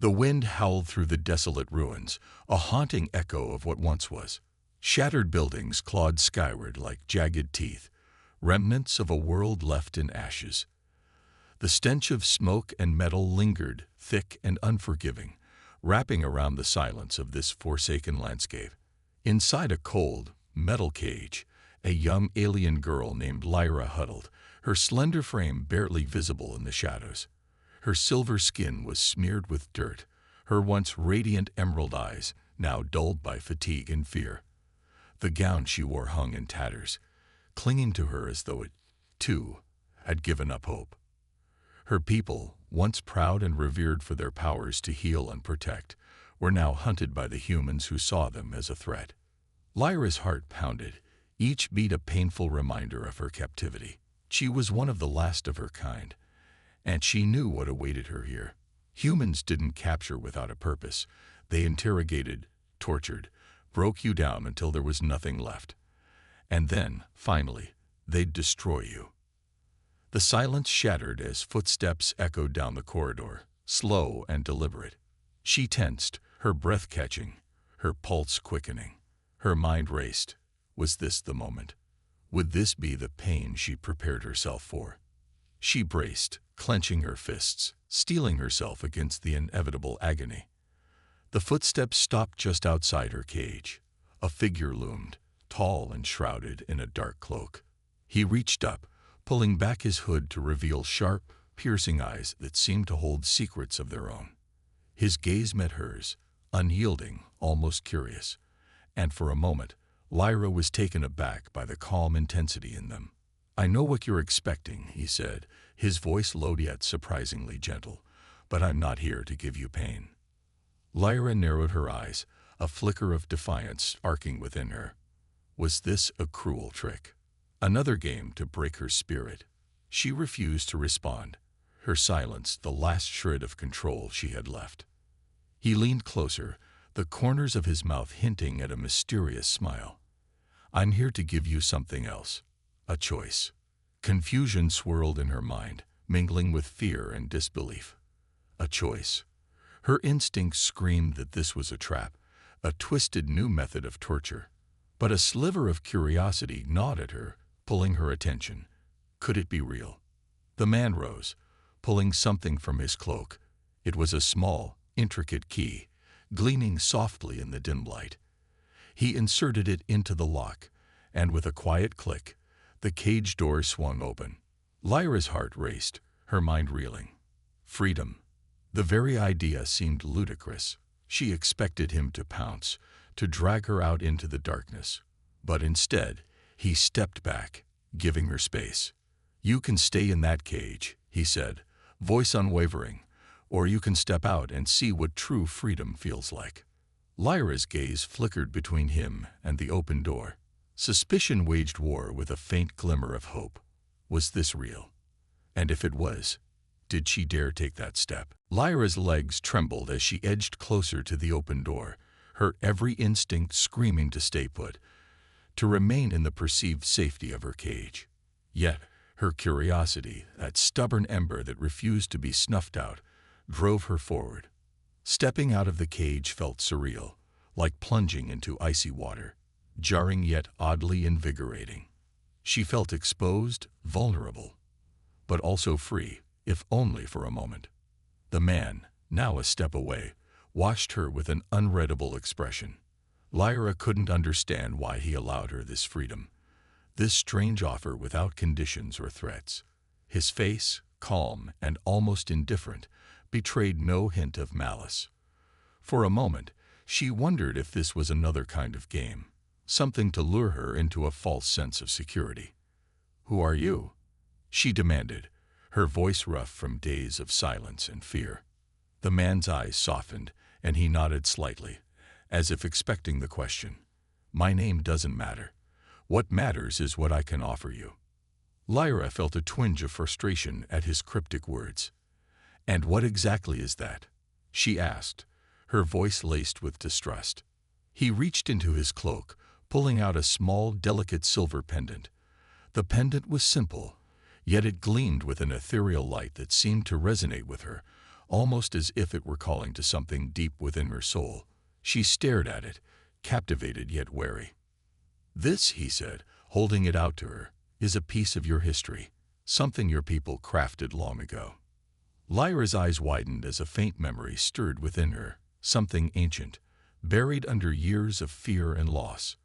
The wind howled through the desolate ruins, a haunting echo of what once was. Shattered buildings clawed skyward like jagged teeth, remnants of a world left in ashes. The stench of smoke and metal lingered, thick and unforgiving, wrapping around the silence of this forsaken landscape. Inside a cold, metal cage, a young alien girl named Lyra huddled, her slender frame barely visible in the shadows. Her silver skin was smeared with dirt, her once radiant emerald eyes now dulled by fatigue and fear. The gown she wore hung in tatters, clinging to her as though it, too, had given up hope. Her people, once proud and revered for their powers to heal and protect, were now hunted by the humans who saw them as a threat. Lyra's heart pounded, each beat a painful reminder of her captivity. She was one of the last of her kind, and she knew what awaited her here. Humans didn't capture without a purpose. They interrogated, tortured, broke you down until there was nothing left. And then, finally, they'd destroy you. The silence shattered as footsteps echoed down the corridor, slow and deliberate. She tensed, her breath catching, her pulse quickening. Her mind raced. Was this the moment? Would this be the pain she prepared herself for? She braced, clenching her fists, steeling herself against the inevitable agony. The footsteps stopped just outside her cage. A figure loomed, tall and shrouded in a dark cloak. He reached up, pulling back his hood to reveal sharp, piercing eyes that seemed to hold secrets of their own. His gaze met hers, unyielding, almost curious, and for a moment, Lyra was taken aback by the calm intensity in them. "I know what you're expecting," he said, his voice low yet surprisingly gentle, "but I'm not here to give you pain." Lyra narrowed her eyes, a flicker of defiance arcing within her. Was this a cruel trick? Another game to break her spirit? She refused to respond, her silence the last shred of control she had left. He leaned closer, the corners of his mouth hinting at a mysterious smile. "I'm here to give you something else. A choice." Confusion swirled in her mind, mingling with fear and disbelief. A choice. Her instincts screamed that this was a trap, a twisted new method of torture. But a sliver of curiosity gnawed at her, pulling her attention. Could it be real? The man rose, pulling something from his cloak. It was a small, intricate key, gleaming softly in the dim light. He inserted it into the lock, and with a quiet click, the cage door swung open. Lyra's heart raced, her mind reeling. Freedom. The very idea seemed ludicrous. She expected him to pounce, to drag her out into the darkness. But instead, he stepped back, giving her space. "You can stay in that cage," he said, voice unwavering, "or you can step out and see what true freedom feels like." Lyra's gaze flickered between him and the open door. Suspicion waged war with a faint glimmer of hope. Was this real? And if it was, did she dare take that step? Lyra's legs trembled as she edged closer to the open door, her every instinct screaming to stay put, to remain in the perceived safety of her cage. Yet, her curiosity, that stubborn ember that refused to be snuffed out, drove her forward. Stepping out of the cage felt surreal, like plunging into icy water, jarring yet oddly invigorating. She felt exposed, vulnerable, but also free, if only for a moment. The man, now a step away, watched her with an unreadable expression. Lyra couldn't understand why he allowed her this freedom, this strange offer without conditions or threats. His face, calm and almost indifferent, betrayed no hint of malice. For a moment, she wondered if this was another kind of game, something to lure her into a false sense of security. "Who are you?" she demanded, her voice rough from days of silence and fear. The man's eyes softened, and he nodded slightly, as if expecting the question. "My name doesn't matter. What matters is what I can offer you." Lyra felt a twinge of frustration at his cryptic words. "And what exactly is that?" she asked, her voice laced with distrust. He reached into his cloak, pulling out a small, delicate silver pendant. The pendant was simple, yet it gleamed with an ethereal light that seemed to resonate with her, almost as if it were calling to something deep within her soul. She stared at it, captivated yet wary. "This," he said, holding it out to her, "is a piece of your history, something your people crafted long ago." Lyra's eyes widened as a faint memory stirred within her, something ancient, buried under years of fear and loss.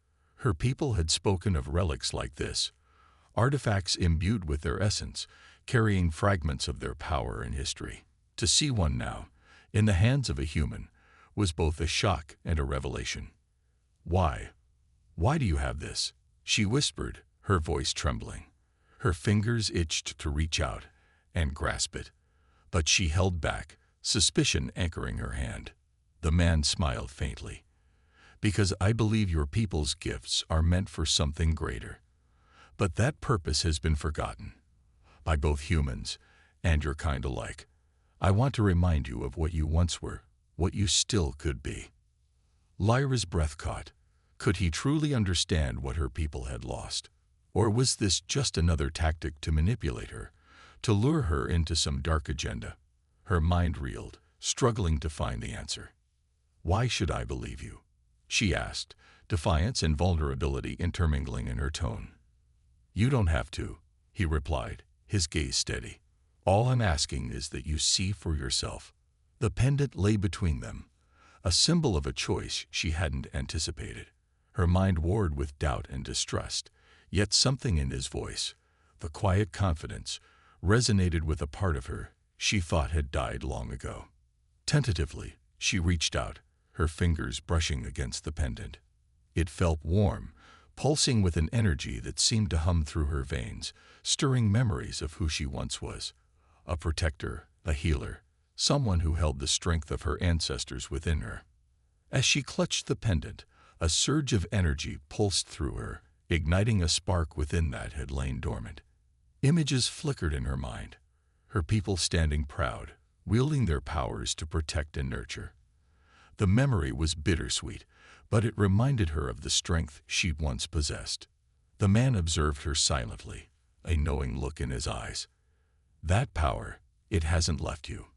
Her people had spoken of relics like this, artifacts imbued with their essence, carrying fragments of their power and history. To see one now, in the hands of a human, was both a shock and a revelation. "Why? Why do you have this?" she whispered, her voice trembling. Her fingers itched to reach out and grasp it, but she held back, suspicion anchoring her hand. The man smiled faintly. "Because I believe your people's gifts are meant for something greater. But that purpose has been forgotten, by both humans and your kind alike. I want to remind you of what you once were, what you still could be." Lyra's breath caught. Could he truly understand what her people had lost? Or was this just another tactic to manipulate her, to lure her into some dark agenda? Her mind reeled, struggling to find the answer. "Why should I believe you?" she asked, defiance and vulnerability intermingling in her tone. "You don't have to," he replied, his gaze steady. "All I'm asking is that you see for yourself." The pendant lay between them, a symbol of a choice she hadn't anticipated. Her mind warred with doubt and distrust, yet something in his voice, the quiet confidence, resonated with a part of her she thought had died long ago. Tentatively, she reached out, her fingers brushing against the pendant. It felt warm, pulsing with an energy that seemed to hum through her veins, stirring memories of who she once was. A protector, a healer, someone who held the strength of her ancestors within her. As she clutched the pendant, a surge of energy pulsed through her, igniting a spark within that had lain dormant. Images flickered in her mind, her people standing proud, wielding their powers to protect and nurture. The memory was bittersweet, but it reminded her of the strength she'd once possessed. The man observed her silently, a knowing look in his eyes. "That power, it hasn't left you.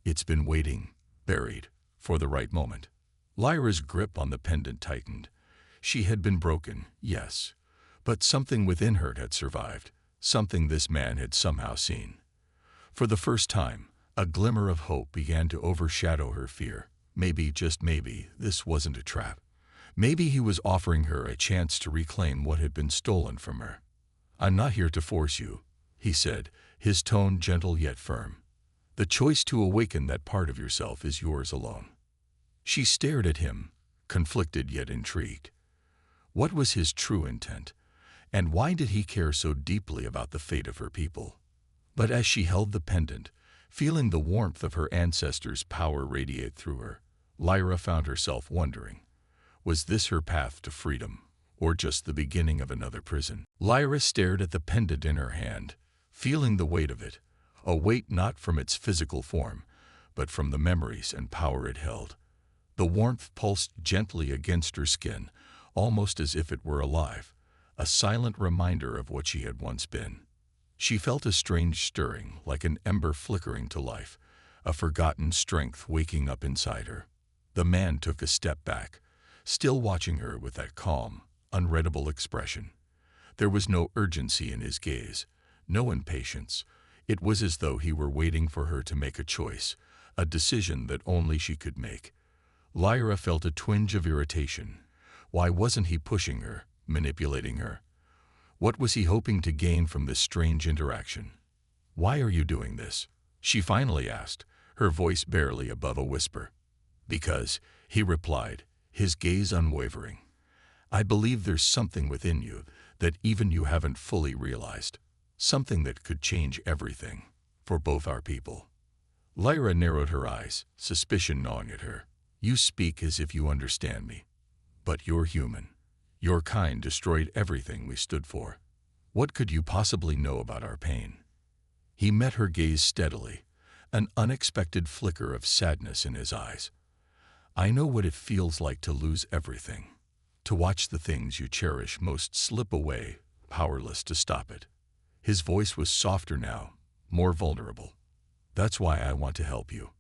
It's been waiting, buried, for the right moment." Lyra's grip on the pendant tightened. She had been broken, yes, but something within her had survived, something this man had somehow seen. For the first time, a glimmer of hope began to overshadow her fear. Maybe, just maybe, this wasn't a trap. Maybe he was offering her a chance to reclaim what had been stolen from her. "I'm not here to force you," he said, his tone gentle yet firm. "The choice to awaken that part of yourself is yours alone." She stared at him, conflicted yet intrigued. What was his true intent, and why did he care so deeply about the fate of her people? But as she held the pendant, feeling the warmth of her ancestors' power radiate through her, Lyra found herself wondering, was this her path to freedom, or just the beginning of another prison? Lyra stared at the pendant in her hand, feeling the weight of it, a weight not from its physical form, but from the memories and power it held. The warmth pulsed gently against her skin, almost as if it were alive, a silent reminder of what she had once been. She felt a strange stirring, like an ember flickering to life, a forgotten strength waking up inside her. The man took a step back, still watching her with that calm, unreadable expression. There was no urgency in his gaze, no impatience. It was as though he were waiting for her to make a choice, a decision that only she could make. Lyra felt a twinge of irritation. Why wasn't he pushing her, manipulating her? What was he hoping to gain from this strange interaction? "Why are you doing this?" she finally asked, her voice barely above a whisper. "Because," he replied, his gaze unwavering. "I believe there's something within you that even you haven't fully realized, something that could change everything, for both our people." Lyra narrowed her eyes, suspicion gnawing at her. "You speak as if you understand me. But you're human. Your kind destroyed everything we stood for. What could you possibly know about our pain?" He met her gaze steadily, an unexpected flicker of sadness in his eyes. "I know what it feels like to lose everything, to watch the things you cherish most slip away, powerless to stop it." His voice was softer now, more vulnerable. "That's why I want to help you.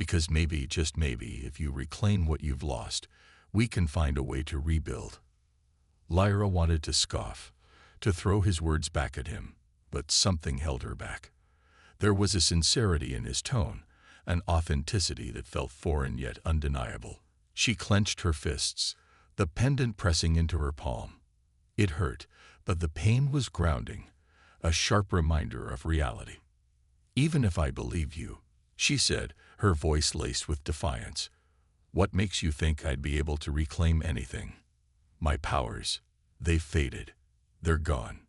Because maybe, just maybe, if you reclaim what you've lost, we can find a way to rebuild. Lyra wanted to scoff, to throw his words back at him, but something held her back. There was a sincerity in his tone, an authenticity that felt foreign yet undeniable. She clenched her fists, the pendant pressing into her palm. It hurt, but the pain was grounding, a sharp reminder of reality. "Even if I believe you," she said, her voice laced with defiance, "what makes you think I'd be able to reclaim anything? My powers, they've faded. They're gone."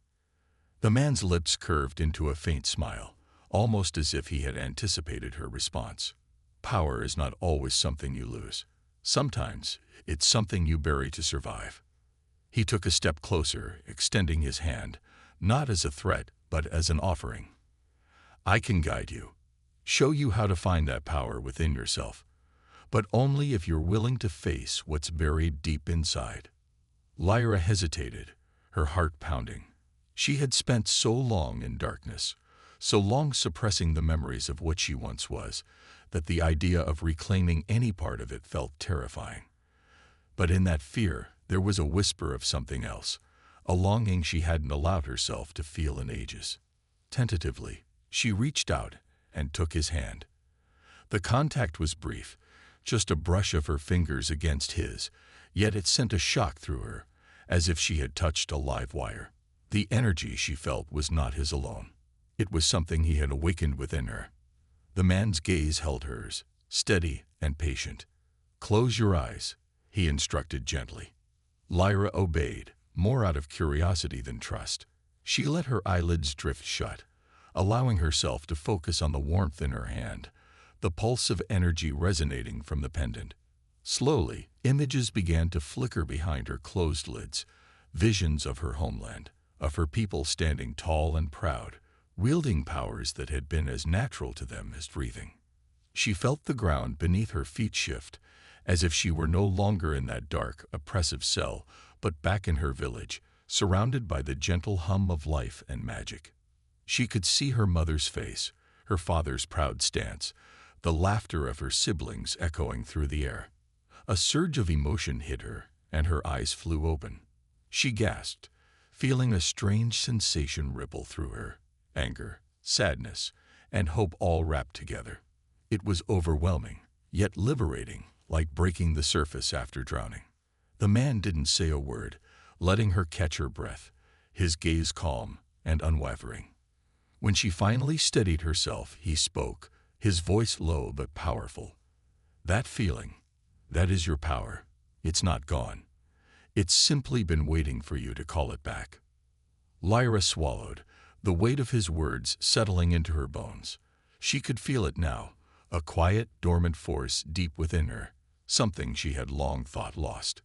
The man's lips curved into a faint smile, almost as if he had anticipated her response. Power is not always something you lose. Sometimes it's something you bury to survive. He took a step closer, extending his hand, not as a threat, but as an offering. "I can guide you, show you how to find that power within yourself, but only if you're willing to face what's buried deep inside." Lyra hesitated, her heart pounding. She had spent so long in darkness, so long suppressing the memories of what she once was, that the idea of reclaiming any part of it felt terrifying. But in that fear, there was a whisper of something else, a longing she hadn't allowed herself to feel in ages. Tentatively, she reached out and took his hand. The contact was brief, just a brush of her fingers against his, yet it sent a shock through her, as if she had touched a live wire. The energy she felt was not his alone. It was something he had awakened within her. The man's gaze held hers, steady and patient. "Close your eyes," he instructed gently. Lyra obeyed, more out of curiosity than trust. She let her eyelids drift shut, allowing herself to focus on the warmth in her hand, the pulse of energy resonating from the pendant. Slowly, images began to flicker behind her closed lids, visions of her homeland, of her people standing tall and proud, wielding powers that had been as natural to them as breathing. She felt the ground beneath her feet shift, as if she were no longer in that dark, oppressive cell, but back in her village, surrounded by the gentle hum of life and magic. She could see her mother's face, her father's proud stance, the laughter of her siblings echoing through the air. A surge of emotion hit her, and her eyes flew open. She gasped, feeling a strange sensation ripple through her, anger, sadness, and hope all wrapped together. It was overwhelming, yet liberating, like breaking the surface after drowning. The man didn't say a word, letting her catch her breath, his gaze calm and unwavering. When she finally steadied herself, he spoke, his voice low but powerful. "That feeling, that is your power. It's not gone. It's simply been waiting for you to call it back." Lyra swallowed, the weight of his words settling into her bones. She could feel it now, a quiet, dormant force deep within her, something she had long thought lost.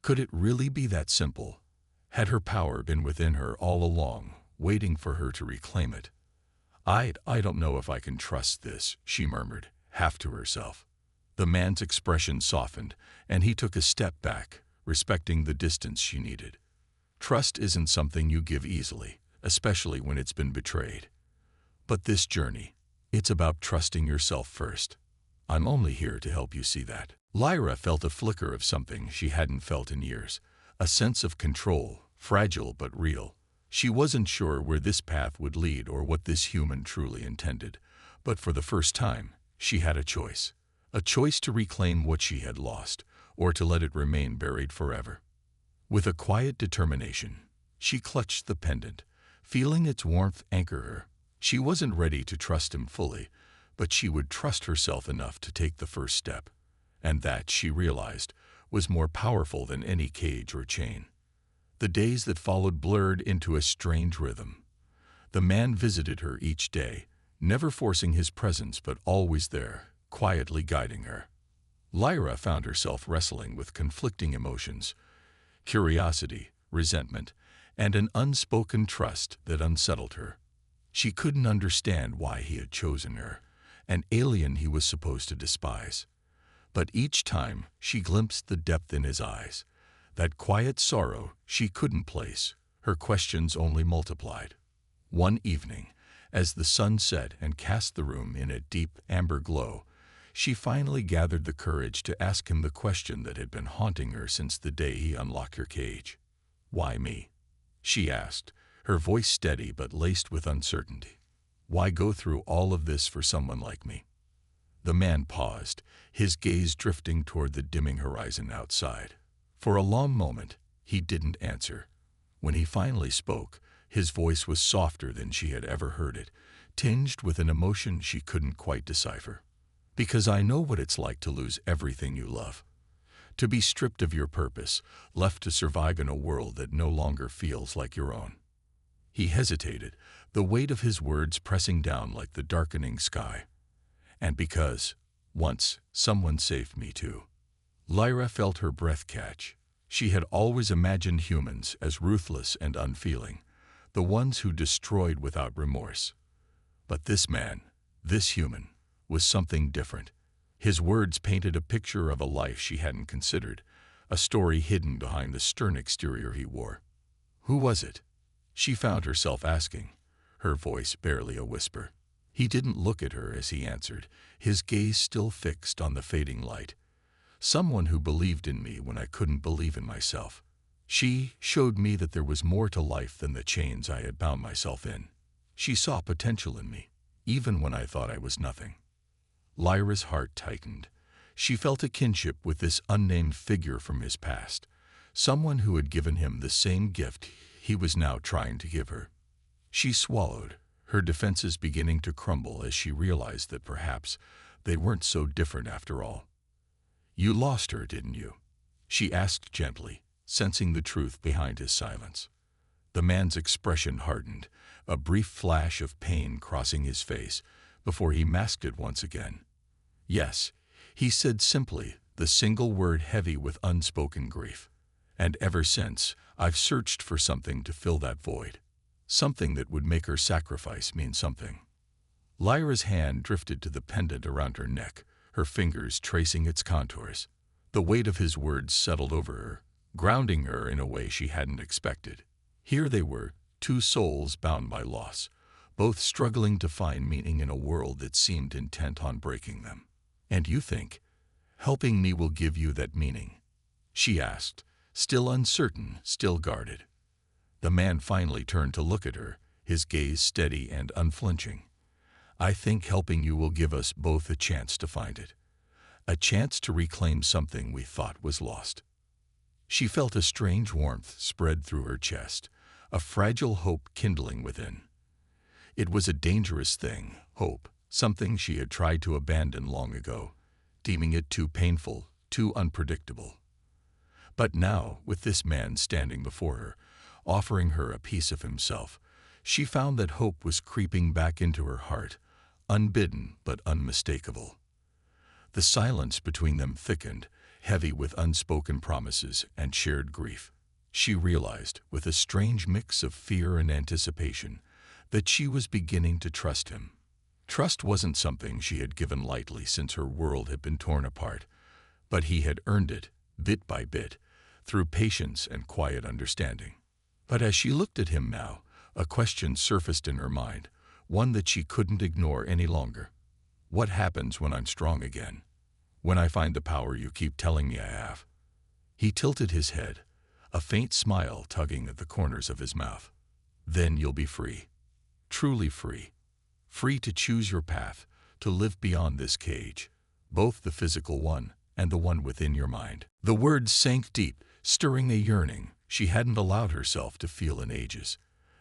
Could it really be that simple? Had her power been within her all along, waiting for her to reclaim it? I don't know if I can trust this," she murmured, half to herself. The man's expression softened, and he took a step back, respecting the distance she needed. Trust isn't something you give easily, especially when it's been betrayed. But this journey, it's about trusting yourself first. I'm only here to help you see that. Lyra felt a flicker of something she hadn't felt in years, a sense of control, fragile but real. She wasn't sure where this path would lead or what this human truly intended, but for the first time, she had a choice to reclaim what she had lost, or to let it remain buried forever. With a quiet determination, she clutched the pendant, feeling its warmth anchor her. She wasn't ready to trust him fully, but she would trust herself enough to take the first step, and that, she realized, was more powerful than any cage or chain. The days that followed blurred into a strange rhythm. The man visited her each day, never forcing his presence but always there, quietly guiding her. Lyra found herself wrestling with conflicting emotions, curiosity, resentment, and an unspoken trust that unsettled her. She couldn't understand why he had chosen her, an alien he was supposed to despise. But each time she glimpsed the depth in his eyes, that quiet sorrow she couldn't place, her questions only multiplied. One evening, as the sun set and cast the room in a deep amber glow, she finally gathered the courage to ask him the question that had been haunting her since the day he unlocked her cage. "Why me?" she asked, her voice steady but laced with uncertainty. "Why go through all of this for someone like me?" The man paused, his gaze drifting toward the dimming horizon outside. For a long moment, he didn't answer. When he finally spoke, his voice was softer than she had ever heard it, tinged with an emotion she couldn't quite decipher. "Because I know what it's like to lose everything you love. To be stripped of your purpose, left to survive in a world that no longer feels like your own." He hesitated, the weight of his words pressing down like the darkening sky. "And because, once, someone saved me too." Lyra felt her breath catch. She had always imagined humans as ruthless and unfeeling, the ones who destroyed without remorse. But this man, this human, was something different. His words painted a picture of a life she hadn't considered, a story hidden behind the stern exterior he wore. Who was it? She found herself asking, her voice barely a whisper. He didn't look at her as he answered, his gaze still fixed on the fading light. "Someone who believed in me when I couldn't believe in myself. She showed me that there was more to life than the chains I had bound myself in. She saw potential in me, even when I thought I was nothing." Lyra's heart tightened. She felt a kinship with this unnamed figure from his past, someone who had given him the same gift he was now trying to give her. She swallowed, her defenses beginning to crumble as she realized that perhaps they weren't so different after all. "You lost her, didn't you?" she asked gently, sensing the truth behind his silence. The man's expression hardened, a brief flash of pain crossing his face, before he masked it once again. "Yes," he said simply, the single word heavy with unspoken grief. "And ever since, I've searched for something to fill that void. Something that would make her sacrifice mean something." Lyra's hand drifted to the pendant around her neck, her fingers tracing its contours. The weight of his words settled over her, grounding her in a way she hadn't expected. Here they were, two souls bound by loss, both struggling to find meaning in a world that seemed intent on breaking them. "And you think helping me will give you that meaning?" she asked, still uncertain, still guarded. The man finally turned to look at her, his gaze steady and unflinching. "I think helping you will give us both a chance to find it. A chance to reclaim something we thought was lost." She felt a strange warmth spread through her chest, a fragile hope kindling within. It was a dangerous thing, hope, something she had tried to abandon long ago, deeming it too painful, too unpredictable. But now, with this man standing before her, offering her a piece of himself, she found that hope was creeping back into her heart, unbidden but unmistakable. The silence between them thickened, heavy with unspoken promises and shared grief. She realized, with a strange mix of fear and anticipation, that she was beginning to trust him. Trust wasn't something she had given lightly since her world had been torn apart, but he had earned it, bit by bit, through patience and quiet understanding. But as she looked at him now, a question surfaced in her mind, one that she couldn't ignore any longer. "What happens when I'm strong again? When I find the power you keep telling me I have?" He tilted his head, a faint smile tugging at the corners of his mouth. "Then you'll be free. Truly free. Free to choose your path, to live beyond this cage, both the physical one and the one within your mind." The words sank deep, stirring a yearning she hadn't allowed herself to feel in ages.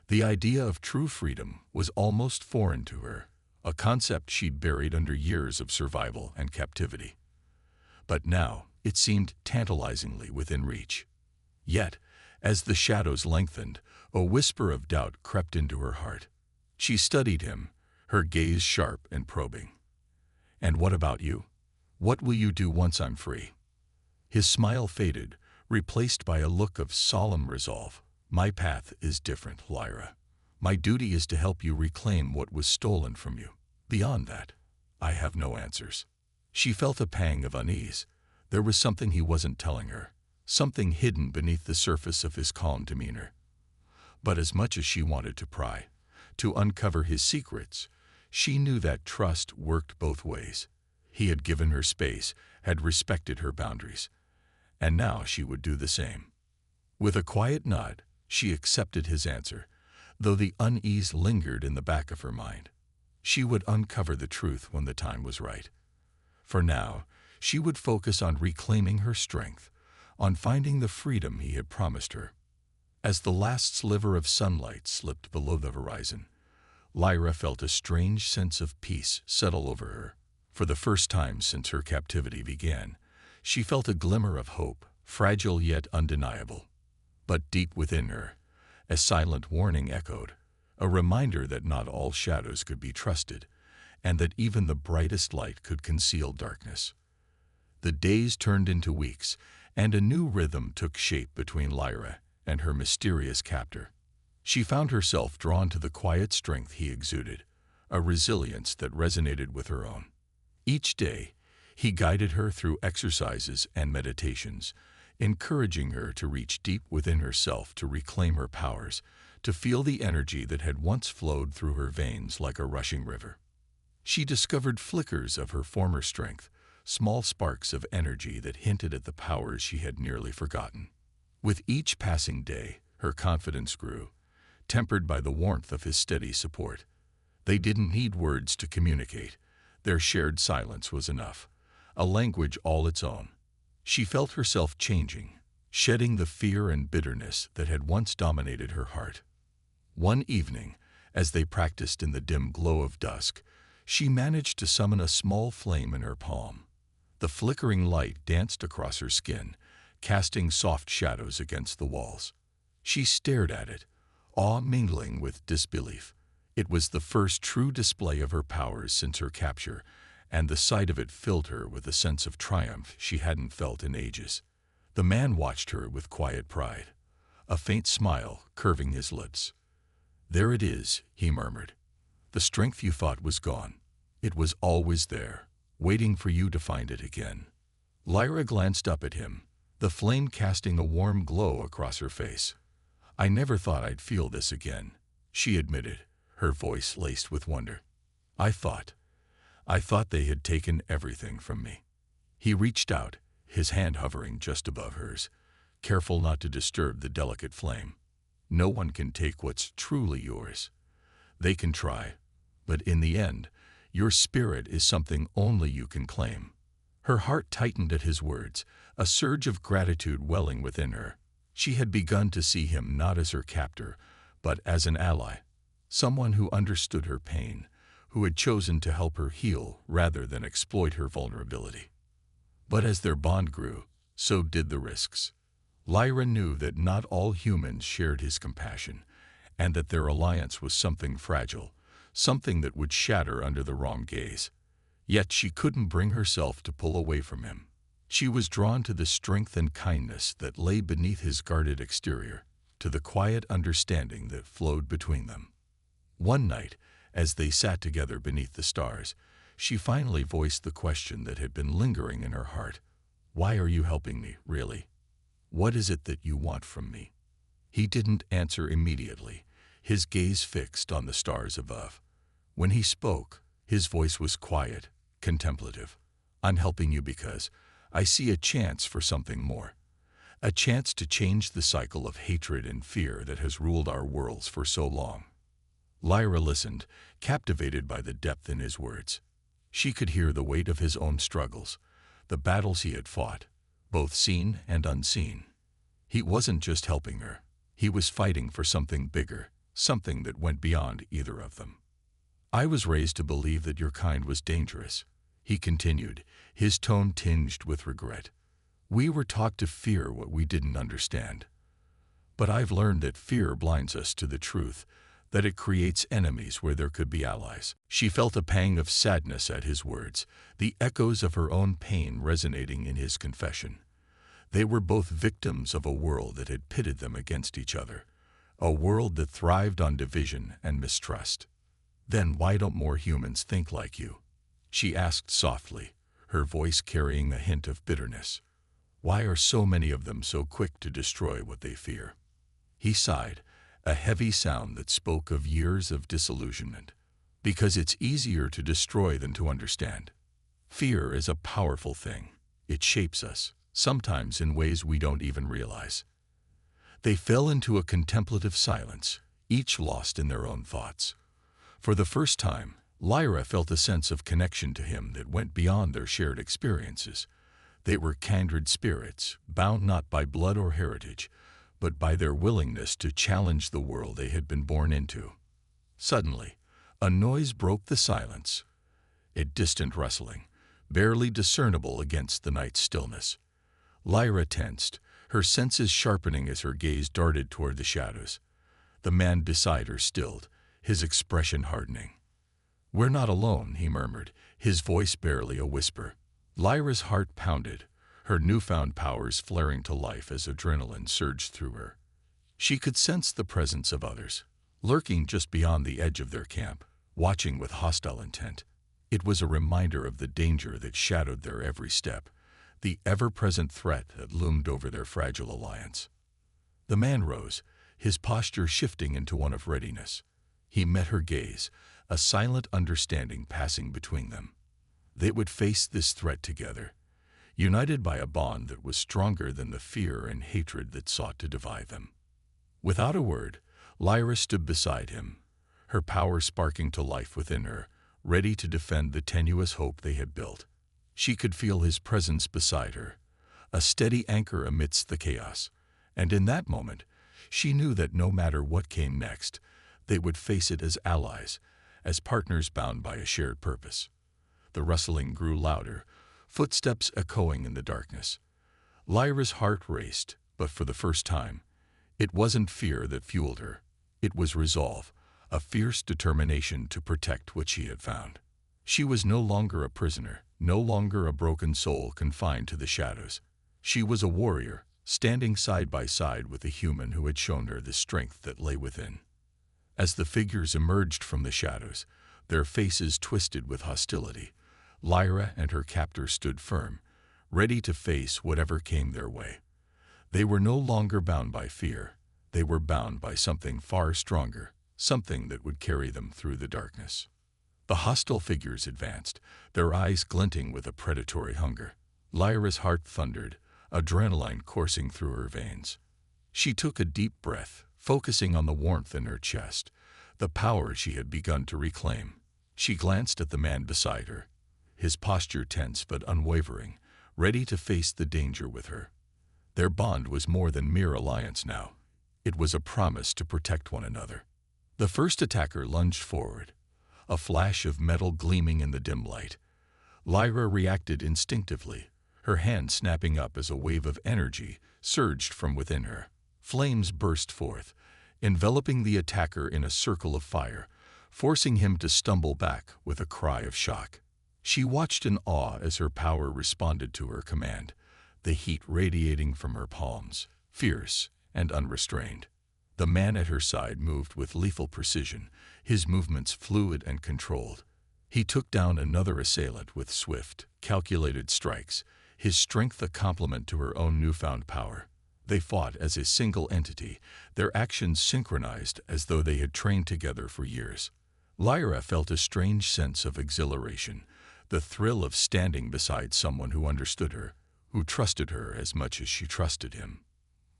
The idea of true freedom was almost foreign to her, a concept she'd buried under years of survival and captivity. But now it seemed tantalizingly within reach. Yet, as the shadows lengthened, a whisper of doubt crept into her heart. She studied him, her gaze sharp and probing. "And what about you? What will you do once I'm free?" His smile faded, replaced by a look of solemn resolve. "My path is different, Lyra. My duty is to help you reclaim what was stolen from you. Beyond that, I have no answers." She felt a pang of unease. There was something he wasn't telling her, something hidden beneath the surface of his calm demeanor. But as much as she wanted to pry, to uncover his secrets, she knew that trust worked both ways. He had given her space, had respected her boundaries, and now she would do the same. With a quiet nod, she accepted his answer, though the unease lingered in the back of her mind. She would uncover the truth when the time was right. For now, she would focus on reclaiming her strength, on finding the freedom he had promised her. As the last sliver of sunlight slipped below the horizon, Lyra felt a strange sense of peace settle over her. For the first time since her captivity began, she felt a glimmer of hope, fragile yet undeniable. But deep within her, a silent warning echoed, a reminder that not all shadows could be trusted, and that even the brightest light could conceal darkness. The days turned into weeks, and a new rhythm took shape between Lyra and her mysterious captor. She found herself drawn to the quiet strength he exuded, a resilience that resonated with her own. Each day, he guided her through exercises and meditations, encouraging her to reach deep within herself to reclaim her powers, to feel the energy that had once flowed through her veins like a rushing river. She discovered flickers of her former strength, small sparks of energy that hinted at the powers she had nearly forgotten. With each passing day, her confidence grew, tempered by the warmth of his steady support. They didn't need words to communicate. Their shared silence was enough, a language all its own. She felt herself changing, shedding the fear and bitterness that had once dominated her heart. One evening, as they practiced in the dim glow of dusk, she managed to summon a small flame in her palm. The flickering light danced across her skin, casting soft shadows against the walls. She stared at it, awe mingling with disbelief. It was the first true display of her powers since her capture, and the sight of it filled her with a sense of triumph she hadn't felt in ages. The man watched her with quiet pride, a faint smile curving his lips. "There it is," he murmured. "The strength you thought was gone. It was always there, waiting for you to find it again." Lyra glanced up at him, the flame casting a warm glow across her face. "I never thought I'd feel this again," she admitted, her voice laced with wonder. I thought they had taken everything from me." He reached out, his hand hovering just above hers, careful not to disturb the delicate flame. "No one can take what's truly yours. They can try, but in the end, your spirit is something only you can claim." Her heart tightened at his words, a surge of gratitude welling within her. She had begun to see him not as her captor, but as an ally, someone who understood her pain, who had chosen to help her heal rather than exploit her vulnerability. But as their bond grew, so did the risks. Lyra knew that not all humans shared his compassion, and that their alliance was something fragile, something that would shatter under the wrong gaze. Yet she couldn't bring herself to pull away from him. She was drawn to the strength and kindness that lay beneath his guarded exterior, to the quiet understanding that flowed between them. One night, as they sat together beneath the stars, she finally voiced the question that had been lingering in her heart. "Why are you helping me, really? What is it that you want from me?" He didn't answer immediately, his gaze fixed on the stars above. When he spoke, his voice was quiet, contemplative. "I'm helping you because I see a chance for something more. A chance to change the cycle of hatred and fear that has ruled our worlds for so long." Lyra listened, captivated by the depth in his words. She could hear the weight of his own struggles, the battles he had fought, both seen and unseen. He wasn't just helping her. He was fighting for something bigger, something that went beyond either of them. "I was raised to believe that your kind was dangerous," he continued, his tone tinged with regret. "We were taught to fear what we didn't understand. But I've learned that fear blinds us to the truth, that it creates enemies where there could be allies." She felt a pang of sadness at his words, the echoes of her own pain resonating in his confession. They were both victims of a world that had pitted them against each other, a world that thrived on division and mistrust. "Then why don't more humans think like you?" she asked softly, her voice carrying a hint of bitterness. "Why are so many of them so quick to destroy what they fear?" He sighed, a heavy sound that spoke of years of disillusionment. "Because it's easier to destroy than to understand." Fear is a powerful thing. It shapes us, sometimes in ways we don't even realize. They fell into a contemplative silence, each lost in their own thoughts. For the first time, Lyra felt a sense of connection to him that went beyond their shared experiences. They were kindred spirits, bound not by blood or heritage, but by their willingness to challenge the world they had been born into. Suddenly, a noise broke the silence, a distant rustling, barely discernible against the night's stillness. Lyra tensed, her senses sharpening as her gaze darted toward the shadows. The man beside her stilled, his expression hardening. "We're not alone," he murmured, his voice barely a whisper. Lyra's heart pounded, her newfound powers flaring to life as adrenaline surged through her. She could sense the presence of others, lurking just beyond the edge of their camp, watching with hostile intent. It was a reminder of the danger that shadowed their every step, the ever-present threat that loomed over their fragile alliance. The man rose, his posture shifting into one of readiness. He met her gaze, a silent understanding passing between them. They would face this threat together, united by a bond that was stronger than the fear and hatred that sought to divide them. Without a word, Lyra stood beside him, her power sparking to life within her, ready to defend the tenuous hope they had built. She could feel his presence beside her, a steady anchor amidst the chaos, and in that moment, she knew that no matter what came next, they would face it as allies, as partners bound by a shared purpose. The rustling grew louder, footsteps echoing in the darkness. Lyra's heart raced, but for the first time, it wasn't fear that fueled her. It was resolve, a fierce determination to protect what she had found. She was no longer a prisoner, no longer a broken soul confined to the shadows. She was a warrior, standing side by side with a human who had shown her the strength that lay within. As the figures emerged from the shadows, their faces twisted with hostility, Lyra and her captor stood firm, ready to face whatever came their way. They were no longer bound by fear. They were bound by something far stronger, something that would carry them through the darkness. The hostile figures advanced, their eyes glinting with a predatory hunger. Lyra's heart thundered, adrenaline coursing through her veins. She took a deep breath, focusing on the warmth in her chest, the power she had begun to reclaim. She glanced at the man beside her, his posture tense but unwavering, ready to face the danger with her. Their bond was more than mere alliance now. It was a promise to protect one another. The first attacker lunged forward, a flash of metal gleaming in the dim light. Lyra reacted instinctively, her hand snapping up as a wave of energy surged from within her. Flames burst forth, enveloping the attacker in a circle of fire, forcing him to stumble back with a cry of shock. She watched in awe as her power responded to her command, the heat radiating from her palms, fierce and unrestrained. The man at her side moved with lethal precision, his movements fluid and controlled. He took down another assailant with swift, calculated strikes, his strength a complement to her own newfound power. They fought as a single entity, their actions synchronized as though they had trained together for years. Lyra felt a strange sense of exhilaration, the thrill of standing beside someone who understood her, who trusted her as much as she trusted him.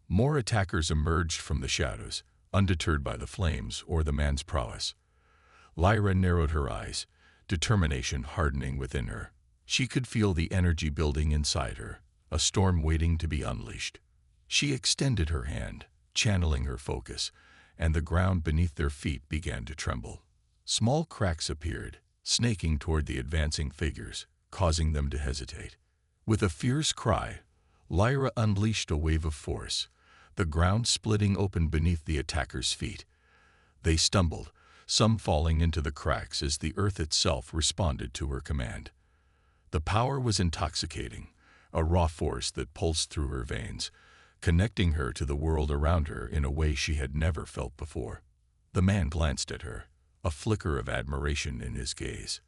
More attackers emerged from the shadows, undeterred by the flames or the man's prowess. Lyra narrowed her eyes, determination hardening within her. She could feel the energy building inside her, a storm waiting to be unleashed. She extended her hand, channeling her focus, and the ground beneath their feet began to tremble. Small cracks appeared, snaking toward the advancing figures, causing them to hesitate. With a fierce cry, Lyra unleashed a wave of force, the ground splitting open beneath the attackers' feet. They stumbled, some falling into the cracks as the earth itself responded to her command. The power was intoxicating, a raw force that pulsed through her veins, connecting her to the world around her in a way she had never felt before. The man glanced at her, a flicker of admiration in his gaze.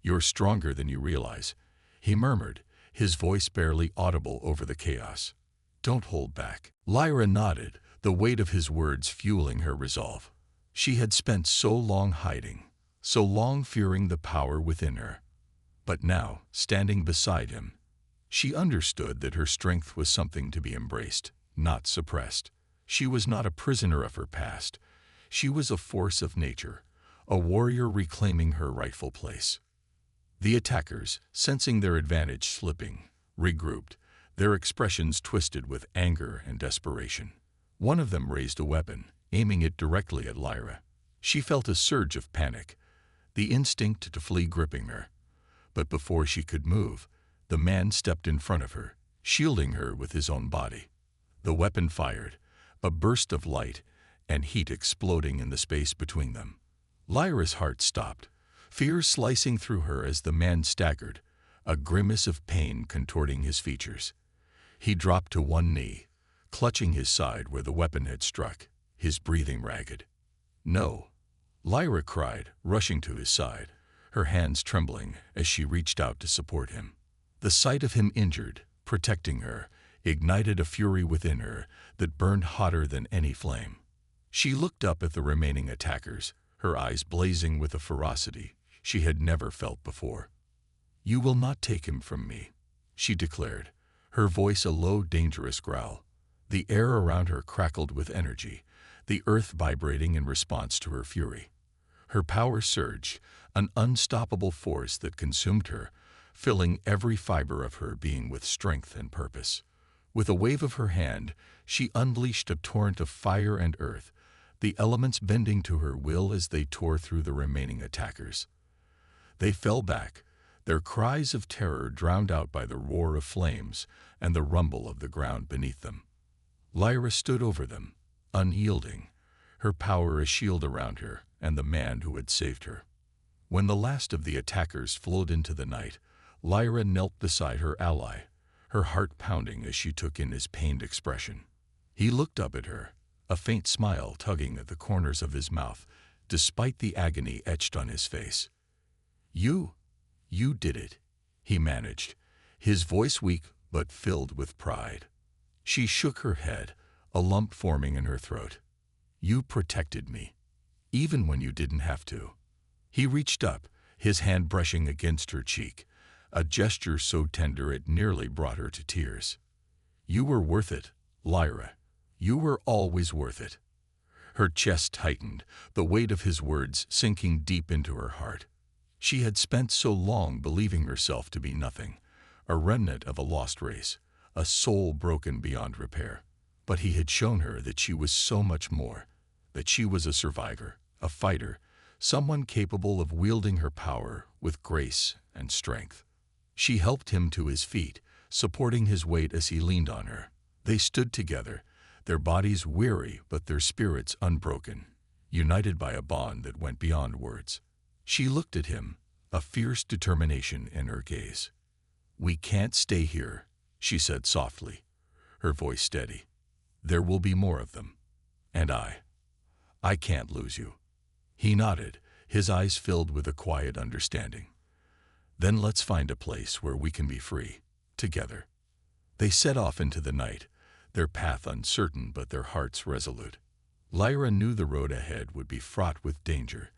"You're stronger than you realize," he murmured, his voice barely audible over the chaos. "Don't hold back." Lyra nodded, the weight of his words fueling her resolve. She had spent so long hiding, so long fearing the power within her. But now, standing beside him, she understood that her strength was something to be embraced, not suppressed. She was not a prisoner of her past. She was a force of nature, a warrior reclaiming her rightful place. The attackers, sensing their advantage slipping, regrouped, their expressions twisted with anger and desperation. One of them raised a weapon, aiming it directly at Lyra. She felt a surge of panic, the instinct to flee gripping her. But before she could move, the man stepped in front of her, shielding her with his own body. The weapon fired, a burst of light and heat exploding in the space between them. Lyra's heart stopped, fear slicing through her as the man staggered, a grimace of pain contorting his features. He dropped to one knee, clutching his side where the weapon had struck, his breathing ragged. "No!" Lyra cried, rushing to his side, her hands trembling as she reached out to support him. The sight of him injured, protecting her, ignited a fury within her that burned hotter than any flame. She looked up at the remaining attackers, her eyes blazing with a ferocity she had never felt before. "You will not take him from me," she declared, her voice a low, dangerous growl. The air around her crackled with energy, the earth vibrating in response to her fury. Her power surged, an unstoppable force that consumed her, filling every fiber of her being with strength and purpose. With a wave of her hand, she unleashed a torrent of fire and earth, the elements bending to her will as they tore through the remaining attackers. They fell back, their cries of terror drowned out by the roar of flames and the rumble of the ground beneath them. Lyra stood over them, unyielding, her power a shield around her and the man who had saved her. When the last of the attackers flowed into the night, Lyra knelt beside her ally, her heart pounding as she took in his pained expression. He looked up at her, a faint smile tugging at the corners of his mouth, despite the agony etched on his face. You did it," he managed, his voice weak but filled with pride. She shook her head, a lump forming in her throat. "You protected me, even when you didn't have to." He reached up, his hand brushing against her cheek, a gesture so tender it nearly brought her to tears. "You were worth it, Lyra. You were always worth it." Her chest tightened, the weight of his words sinking deep into her heart. She had spent so long believing herself to be nothing, a remnant of a lost race, a soul broken beyond repair. But he had shown her that she was so much more, that she was a survivor, a fighter, someone capable of wielding her power with grace and strength. She helped him to his feet, supporting his weight as he leaned on her. They stood together, their bodies weary but their spirits unbroken, united by a bond that went beyond words. She looked at him, a fierce determination in her gaze. "We can't stay here," she said softly, her voice steady. "There will be more of them. And I can't lose you." He nodded, his eyes filled with a quiet understanding. "Then let's find a place where we can be free, together." They set off into the night, their path uncertain but their hearts resolute. Lyra knew the road ahead would be fraught with danger,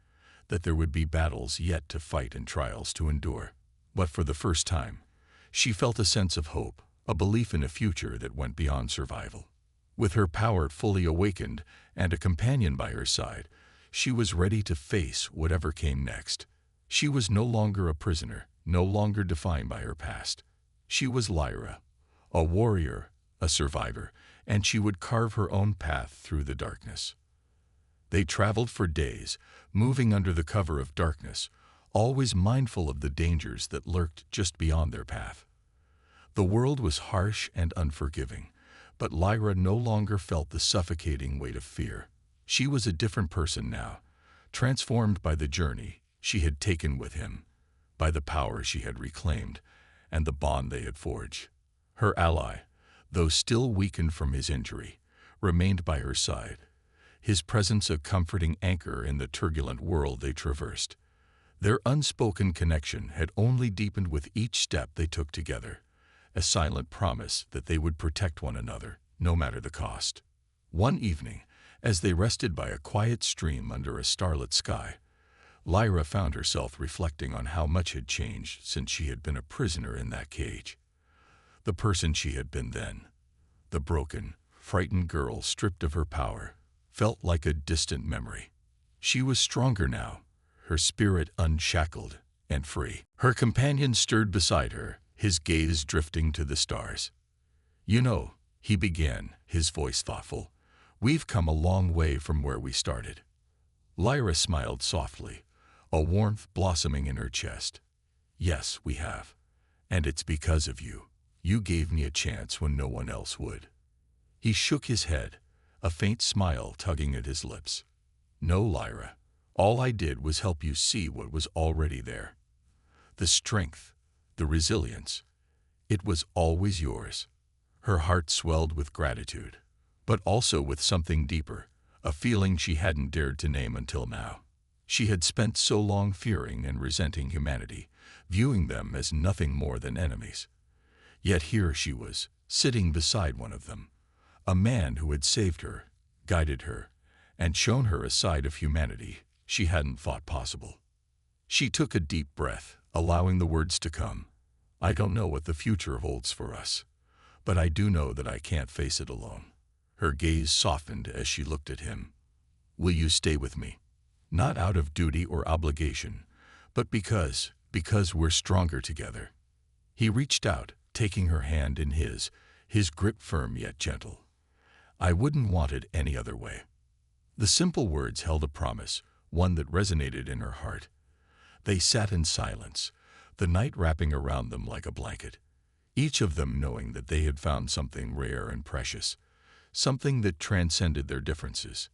that there would be battles yet to fight and trials to endure. But for the first time, she felt a sense of hope, a belief in a future that went beyond survival. With her power fully awakened and a companion by her side, she was ready to face whatever came next. She was no longer a prisoner, no longer defined by her past. She was Lyra, a warrior, a survivor, and she would carve her own path through the darkness. They traveled for days, moving under the cover of darkness, always mindful of the dangers that lurked just beyond their path. The world was harsh and unforgiving, but Lyra no longer felt the suffocating weight of fear. She was a different person now, transformed by the journey she had taken with him, by the power she had reclaimed, and the bond they had forged. Her ally, though still weakened from his injury, remained by her side, his presence a comforting anchor in the turbulent world they traversed. Their unspoken connection had only deepened with each step they took together, a silent promise that they would protect one another, no matter the cost. One evening, as they rested by a quiet stream under a starlit sky, Lyra found herself reflecting on how much had changed since she had been a prisoner in that cage. The person she had been then, the broken, frightened girl stripped of her power, felt like a distant memory. She was stronger now, her spirit unshackled and free. Her companion stirred beside her, his gaze drifting to the stars. "You know," he began, his voice thoughtful, "we've come a long way from where we started." Lyra smiled softly, a warmth blossoming in her chest. "Yes, we have. And it's because of you. You gave me a chance when no one else would." He shook his head, a faint smile tugging at his lips. "No, Lyra. All I did was help you see what was already there. The strength, the resilience. It was always yours." Her heart swelled with gratitude, but also with something deeper, a feeling she hadn't dared to name until now. She had spent so long fearing and resenting humanity, viewing them as nothing more than enemies. Yet here she was, sitting beside one of them, a man who had saved her, guided her, and shown her a side of humanity she hadn't thought possible. She took a deep breath, allowing the words to come. "I don't know what the future holds for us, but I do know that I can't face it alone." Her gaze softened as she looked at him. "Will you stay with me? Not out of duty or obligation, but because we're stronger together." He reached out, taking her hand in his grip firm yet gentle. "I wouldn't want it any other way." The simple words held a promise, one that resonated in her heart. They sat in silence, the night wrapping around them like a blanket, each of them knowing that they had found something rare and precious, something that transcended their differences.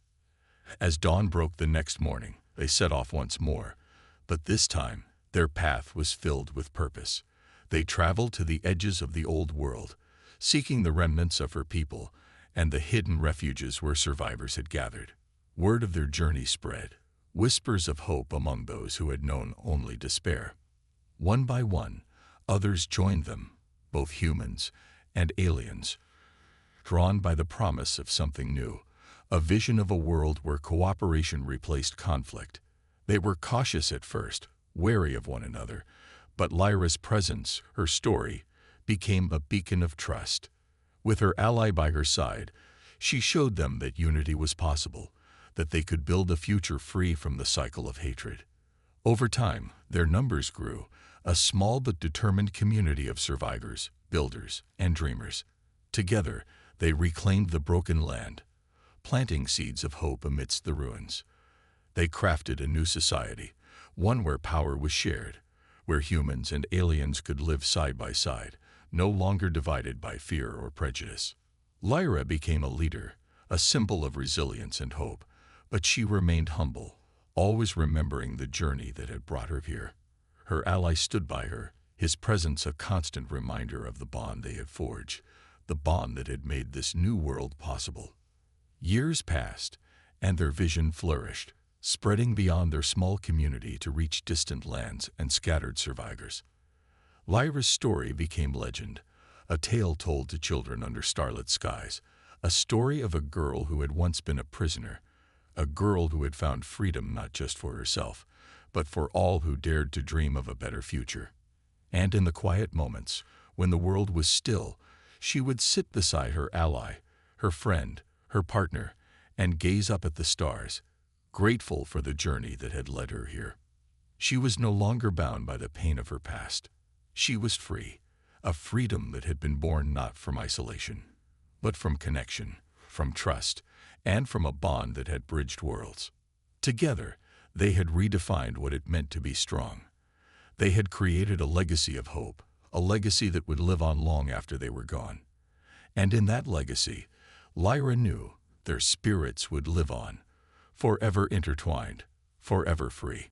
As dawn broke the next morning, they set off once more, but this time their path was filled with purpose. They traveled to the edges of the old world, seeking the remnants of her people and the hidden refuges where survivors had gathered. Word of their journey spread, whispers of hope among those who had known only despair. One by one, others joined them, both humans and aliens, drawn by the promise of something new, a vision of a world where cooperation replaced conflict. They were cautious at first, wary of one another, but Lyra's presence, her story, became a beacon of trust. With her ally by her side, she showed them that unity was possible, that they could build a future free from the cycle of hatred. Over time, their numbers grew, a small but determined community of survivors, builders, and dreamers. Together, they reclaimed the broken land, planting seeds of hope amidst the ruins. They crafted a new society, one where power was shared, where humans and aliens could live side by side, no longer divided by fear or prejudice. Lyra became a leader, a symbol of resilience and hope, but she remained humble, always remembering the journey that had brought her here. Her ally stood by her, his presence a constant reminder of the bond they had forged, the bond that had made this new world possible. Years passed, and their vision flourished, spreading beyond their small community to reach distant lands and scattered survivors. Lyra's story became legend, a tale told to children under starlit skies, a story of a girl who had once been a prisoner, a girl who had found freedom not just for herself, but for all who dared to dream of a better future. And in the quiet moments, when the world was still, she would sit beside her ally, her friend, her partner, and gaze up at the stars, grateful for the journey that had led her here. She was no longer bound by the pain of her past. She was free, a freedom that had been born not from isolation, but from connection, from trust, and from a bond that had bridged worlds. Together, they had redefined what it meant to be strong. They had created a legacy of hope, a legacy that would live on long after they were gone. And in that legacy, Lyra knew their spirits would live on, forever intertwined, forever free.